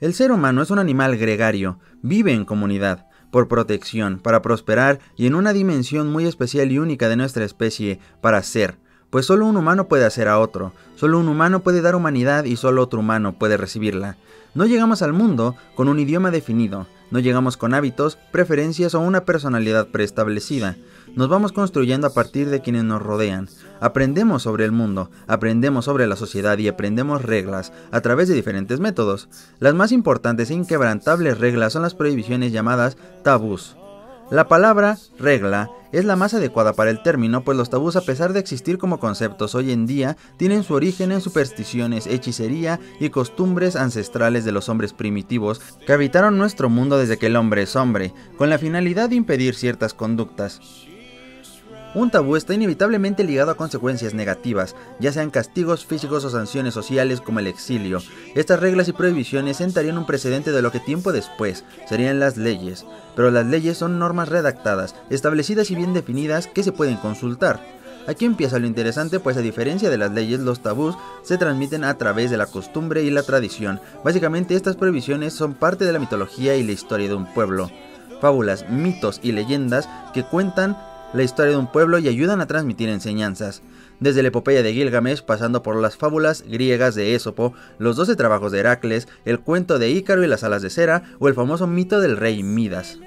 El ser humano es un animal gregario, vive en comunidad, por protección, para prosperar y en una dimensión muy especial y única de nuestra especie, para ser. Pues solo un humano puede hacer a otro, solo un humano puede dar humanidad y solo otro humano puede recibirla. No llegamos al mundo con un idioma definido, no llegamos con hábitos, preferencias o una personalidad preestablecida. Nos vamos construyendo a partir de quienes nos rodean. Aprendemos sobre el mundo, aprendemos sobre la sociedad y aprendemos reglas a través de diferentes métodos. Las más importantes e inquebrantables reglas son las prohibiciones llamadas tabús. La palabra regla es la más adecuada para el término, pues los tabús, a pesar de existir como conceptos hoy en día, tienen su origen en supersticiones, hechicería y costumbres ancestrales de los hombres primitivos que habitaron nuestro mundo desde que el hombre es hombre, con la finalidad de impedir ciertas conductas. Un tabú está inevitablemente ligado a consecuencias negativas, ya sean castigos físicos o sanciones sociales como el exilio. Estas reglas y prohibiciones sentarían un precedente de lo que tiempo después serían las leyes, pero las leyes son normas redactadas, establecidas y bien definidas que se pueden consultar. Aquí empieza lo interesante, pues a diferencia de las leyes, los tabús se transmiten a través de la costumbre y la tradición. Básicamente estas prohibiciones son parte de la mitología y la historia de un pueblo. Fábulas, mitos y leyendas que cuentan la historia de un pueblo y ayudan a transmitir enseñanzas. Desde la epopeya de Gilgamesh, pasando por las fábulas griegas de Ésopo, los 12 trabajos de Heracles, el cuento de Ícaro y las alas de cera, o el famoso mito del rey Midas.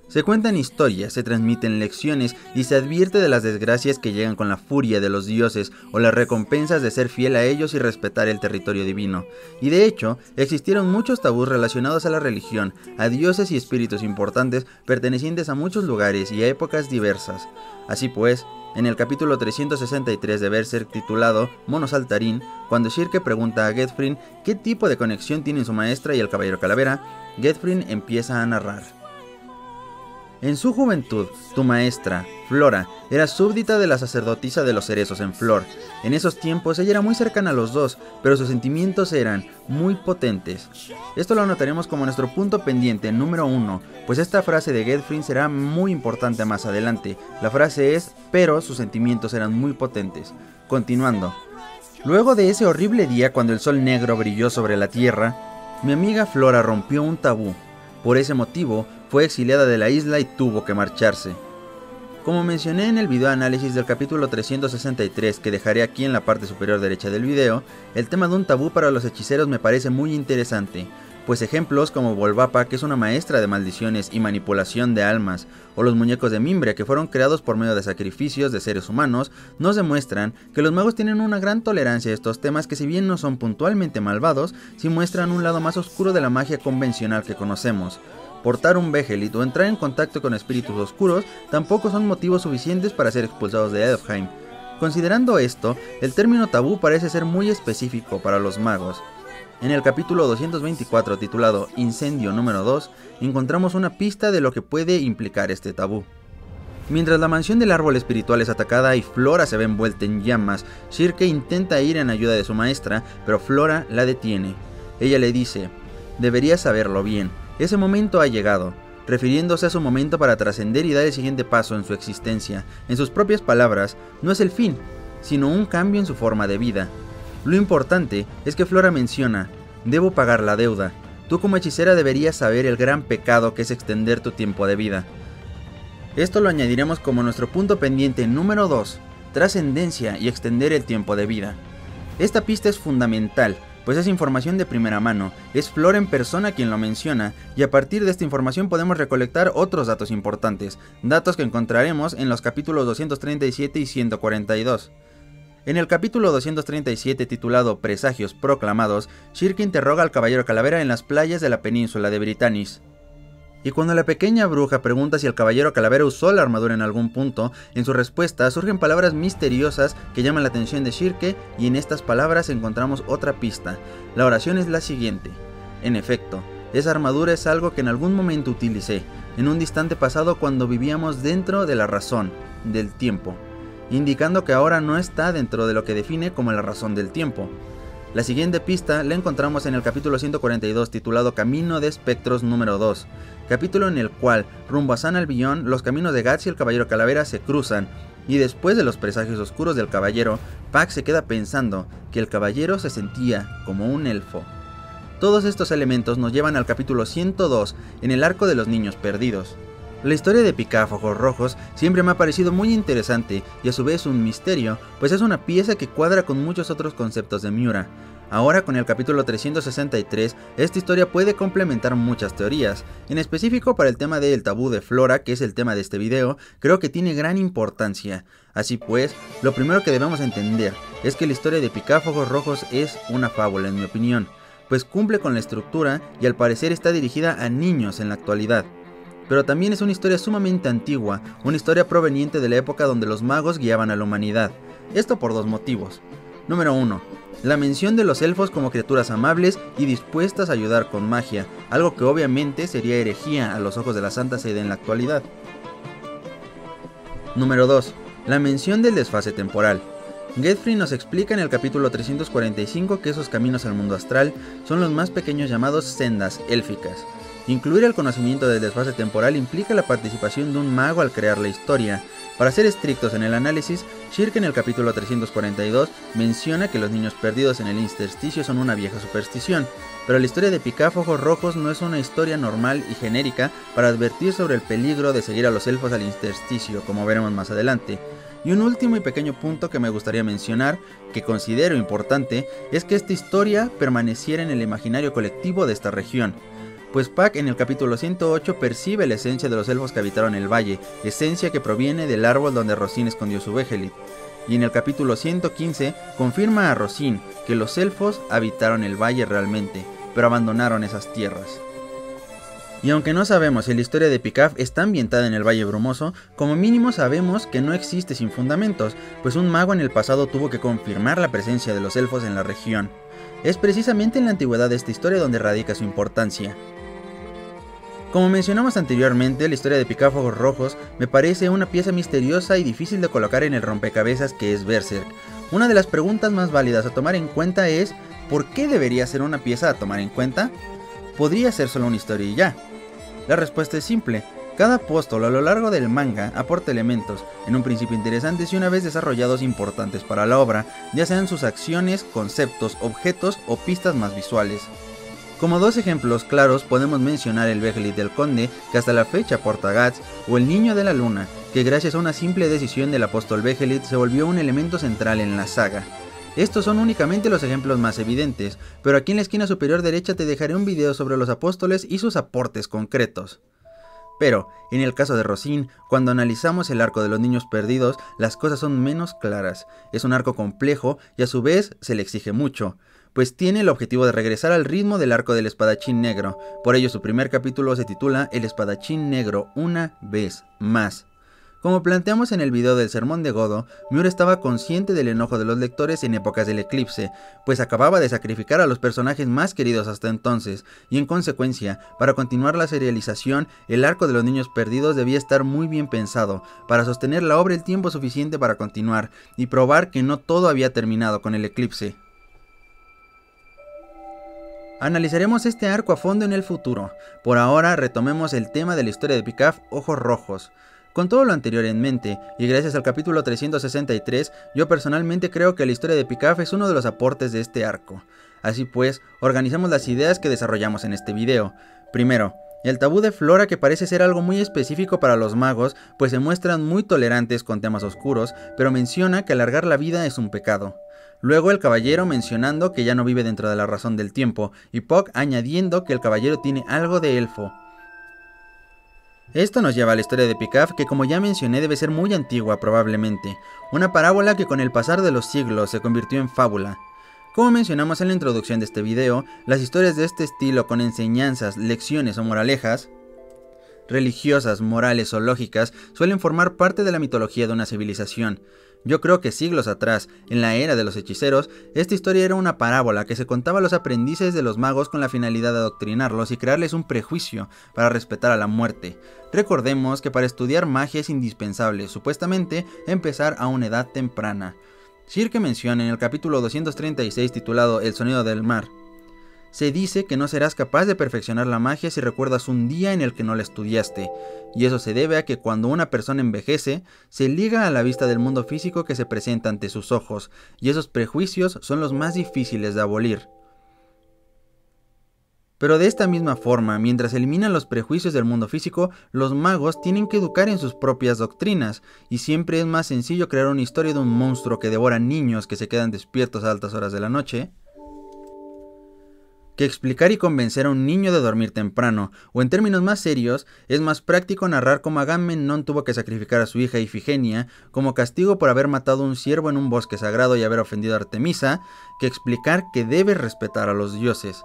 Se cuentan historias, se transmiten lecciones y se advierte de las desgracias que llegan con la furia de los dioses o las recompensas de ser fiel a ellos y respetar el territorio divino. Y de hecho, existieron muchos tabús relacionados a la religión, a dioses y espíritus importantes pertenecientes a muchos lugares y a épocas diversas. Así pues, en el capítulo 363 de Berserk titulado Mono Saltarín, cuando Shirke pregunta a Getfryn qué tipo de conexión tienen su maestra y el caballero calavera, Getfryn empieza a narrar. En su juventud, tu maestra, Flora, era súbdita de la sacerdotisa de los cerezos en flor. En esos tiempos ella era muy cercana a los dos, pero sus sentimientos eran muy potentes. Esto lo anotaremos como nuestro punto pendiente número 1, pues esta frase de Getfryn será muy importante más adelante. La frase es, pero sus sentimientos eran muy potentes. Continuando. Luego de ese horrible día cuando el sol negro brilló sobre la tierra, mi amiga Flora rompió un tabú. Por ese motivo, fue exiliada de la isla y tuvo que marcharse. Como mencioné en el video análisis del capítulo 363 que dejaré aquí en la parte superior derecha del video, el tema de un tabú para los hechiceros me parece muy interesante, pues ejemplos como Volvapa, que es una maestra de maldiciones y manipulación de almas, o los muñecos de Mimbre, que fueron creados por medio de sacrificios de seres humanos, nos demuestran que los magos tienen una gran tolerancia a estos temas que, si bien no son puntualmente malvados, sí muestran un lado más oscuro de la magia convencional que conocemos. Portar un Behelit o entrar en contacto con espíritus oscuros tampoco son motivos suficientes para ser expulsados de Elfheim. Considerando esto, el término tabú parece ser muy específico para los magos. En el capítulo 224 titulado Incendio número 2, encontramos una pista de lo que puede implicar este tabú. Mientras la mansión del árbol espiritual es atacada y Flora se ve envuelta en llamas, Shirke intenta ir en ayuda de su maestra, pero Flora la detiene. Ella le dice, deberías saberlo bien, ese momento ha llegado, refiriéndose a su momento para trascender y dar el siguiente paso en su existencia. En sus propias palabras, no es el fin, sino un cambio en su forma de vida. Lo importante es que Flora menciona, debo pagar la deuda. Tú como hechicera deberías saber el gran pecado que es extender tu tiempo de vida. Esto lo añadiremos como nuestro punto pendiente número 2, trascendencia y extender el tiempo de vida. Esta pista es fundamental, pues es información de primera mano, es Flora en persona quien lo menciona, y a partir de esta información podemos recolectar otros datos importantes, datos que encontraremos en los capítulos 237 y 142. En el capítulo 237 titulado Presagios proclamados, Shirke interroga al caballero calavera en las playas de la península de Britannis. Y cuando la pequeña bruja pregunta si el caballero calavera usó la armadura en algún punto, en su respuesta surgen palabras misteriosas que llaman la atención de Shirke, y en estas palabras encontramos otra pista. La oración es la siguiente. En efecto, esa armadura es algo que en algún momento utilicé, en un distante pasado cuando vivíamos dentro de la razón, del tiempo, indicando que ahora no está dentro de lo que define como la razón del tiempo. La siguiente pista la encontramos en el capítulo 142 titulado Camino de Espectros número 2, capítulo en el cual, rumbo a San Albion, los caminos de Guts y el caballero calavera se cruzan, y después de los presagios oscuros del caballero, Pac se queda pensando que el caballero se sentía como un elfo. Todos estos elementos nos llevan al capítulo 102, en el arco de los niños perdidos. La historia de Picaf Ojos Rojos siempre me ha parecido muy interesante y a su vez un misterio, pues es una pieza que cuadra con muchos otros conceptos de Miura. Ahora con el capítulo 363, esta historia puede complementar muchas teorías. En específico para el tema del tabú de Flora, que es el tema de este video, creo que tiene gran importancia. Así pues, lo primero que debemos entender es que la historia de Picaf Ojos Rojos es una fábula en mi opinión, pues cumple con la estructura y al parecer está dirigida a niños en la actualidad. Pero también es una historia sumamente antigua, una historia proveniente de la época donde los magos guiaban a la humanidad. Esto por dos motivos. Número 1. La mención de los elfos como criaturas amables y dispuestas a ayudar con magia, algo que obviamente sería herejía a los ojos de la Santa Sede en la actualidad. Número 2. La mención del desfase temporal. Getfrey nos explica en el capítulo 345 que esos caminos al mundo astral son los más pequeños llamados sendas élficas. Incluir el conocimiento del desfase temporal implica la participación de un mago al crear la historia. Para ser estrictos en el análisis, Shirk en el capítulo 342 menciona que los niños perdidos en el intersticio son una vieja superstición, pero la historia de Picaf Ojos Rojos no es una historia normal y genérica para advertir sobre el peligro de seguir a los elfos al intersticio, como veremos más adelante. Y un último y pequeño punto que me gustaría mencionar, que considero importante, es que esta historia permaneciera en el imaginario colectivo de esta región. Pues Puck en el capítulo 108 percibe la esencia de los elfos que habitaron el valle, esencia que proviene del árbol donde Rosín escondió su Vegelid. Y en el capítulo 115 confirma a Rosín que los elfos habitaron el valle realmente, pero abandonaron esas tierras. Y aunque no sabemos si la historia de Picaf está ambientada en el Valle Brumoso, como mínimo sabemos que no existe sin fundamentos, pues un mago en el pasado tuvo que confirmar la presencia de los elfos en la región. Es precisamente en la antigüedad de esta historia donde radica su importancia. Como mencionamos anteriormente, la historia de Picaf Ojos Rojos me parece una pieza misteriosa y difícil de colocar en el rompecabezas que es Berserk. Una de las preguntas más válidas a tomar en cuenta es, ¿por qué debería ser una pieza a tomar en cuenta? ¿Podría ser solo una historia y ya? La respuesta es simple. Cada apóstol a lo largo del manga aporta elementos, en un principio interesantes y una vez desarrollados importantes para la obra, ya sean sus acciones, conceptos, objetos o pistas más visuales. Como dos ejemplos claros podemos mencionar el Vegelid del Conde, que hasta la fecha aporta Guts, o el Niño de la Luna, que gracias a una simple decisión del apóstol Vegelid se volvió un elemento central en la saga. Estos son únicamente los ejemplos más evidentes, pero aquí en la esquina superior derecha te dejaré un video sobre los apóstoles y sus aportes concretos. Pero, en el caso de Rosín, cuando analizamos el arco de los niños perdidos, las cosas son menos claras. Es un arco complejo y a su vez se le exige mucho, pues tiene el objetivo de regresar al ritmo del arco del espadachín negro. Por ello su primer capítulo se titula El espadachín negro una vez más. Como planteamos en el video del sermón de Godo, Miura estaba consciente del enojo de los lectores en épocas del eclipse, pues acababa de sacrificar a los personajes más queridos hasta entonces, y en consecuencia, para continuar la serialización, el arco de los niños perdidos debía estar muy bien pensado, para sostener la obra el tiempo suficiente para continuar, y probar que no todo había terminado con el eclipse. Analizaremos este arco a fondo en el futuro. Por ahora retomemos el tema de la historia de Picaf Ojos Rojos. Con todo lo anterior en mente, y gracias al capítulo 363, yo personalmente creo que la historia de Picaf es uno de los aportes de este arco. Así pues, organizamos las ideas que desarrollamos en este video. Primero, el tabú de Flora, que parece ser algo muy específico para los magos, pues se muestran muy tolerantes con temas oscuros, pero menciona que alargar la vida es un pecado. Luego el caballero mencionando que ya no vive dentro de la razón del tiempo, y Puck añadiendo que el caballero tiene algo de elfo. Esto nos lleva a la historia de Picaf, que como ya mencioné debe ser muy antigua probablemente, una parábola que con el pasar de los siglos se convirtió en fábula. Como mencionamos en la introducción de este video, las historias de este estilo con enseñanzas, lecciones o moralejas religiosas, morales o lógicas suelen formar parte de la mitología de una civilización. Yo creo que siglos atrás, en la era de los hechiceros, esta historia era una parábola que se contaba a los aprendices de los magos con la finalidad de adoctrinarlos y crearles un prejuicio para respetar a la muerte. Recordemos que para estudiar magia es indispensable, supuestamente, empezar a una edad temprana. Shirk menciona en el capítulo 236 titulado El sonido del mar: se dice que no serás capaz de perfeccionar la magia si recuerdas un día en el que no la estudiaste, y eso se debe a que cuando una persona envejece, se liga a la vista del mundo físico que se presenta ante sus ojos, y esos prejuicios son los más difíciles de abolir. Pero de esta misma forma, mientras eliminan los prejuicios del mundo físico, los magos tienen que educar en sus propias doctrinas, y siempre es más sencillo crear una historia de un monstruo que devora niños que se quedan despiertos a altas horas de la noche, que explicar y convencer a un niño de dormir temprano, o en términos más serios, es más práctico narrar cómo Agamenón tuvo que sacrificar a su hija Ifigenia como castigo por haber matado a un ciervo en un bosque sagrado y haber ofendido a Artemisa, que explicar que debe respetar a los dioses.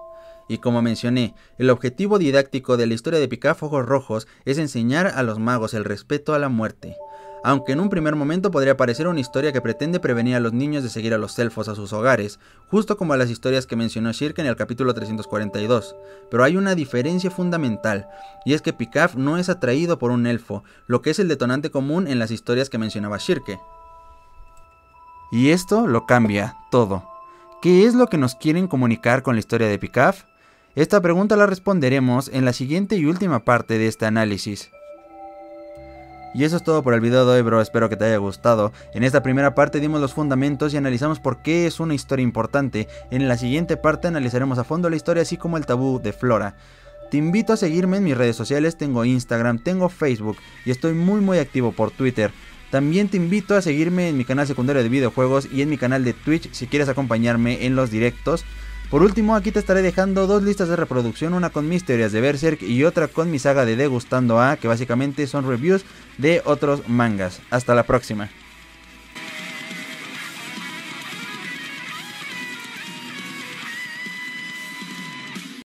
Y como mencioné, el objetivo didáctico de la historia de Picafojos Rojos es enseñar a los magos el respeto a la muerte. Aunque en un primer momento podría parecer una historia que pretende prevenir a los niños de seguir a los elfos a sus hogares, justo como las historias que mencionó Shirke en el capítulo 342, pero hay una diferencia fundamental, y es que Picaf no es atraído por un elfo, lo que es el detonante común en las historias que mencionaba Shirke. Y esto lo cambia todo. ¿Qué es lo que nos quieren comunicar con la historia de Picaf? Esta pregunta la responderemos en la siguiente y última parte de este análisis. Y eso es todo por el video de hoy, bro, espero que te haya gustado. En esta primera parte dimos los fundamentos y analizamos por qué es una historia importante. En la siguiente parte analizaremos a fondo la historia así como el tabú de Flora. Te invito a seguirme en mis redes sociales, tengo Instagram, tengo Facebook y estoy muy activo por Twitter. También te invito a seguirme en mi canal secundario de videojuegos y en mi canal de Twitch si quieres acompañarme en los directos. Por último, aquí te estaré dejando dos listas de reproducción, una con mis teorías de Berserk y otra con mi saga de Degustando A, que básicamente son reviews de otros mangas. Hasta la próxima.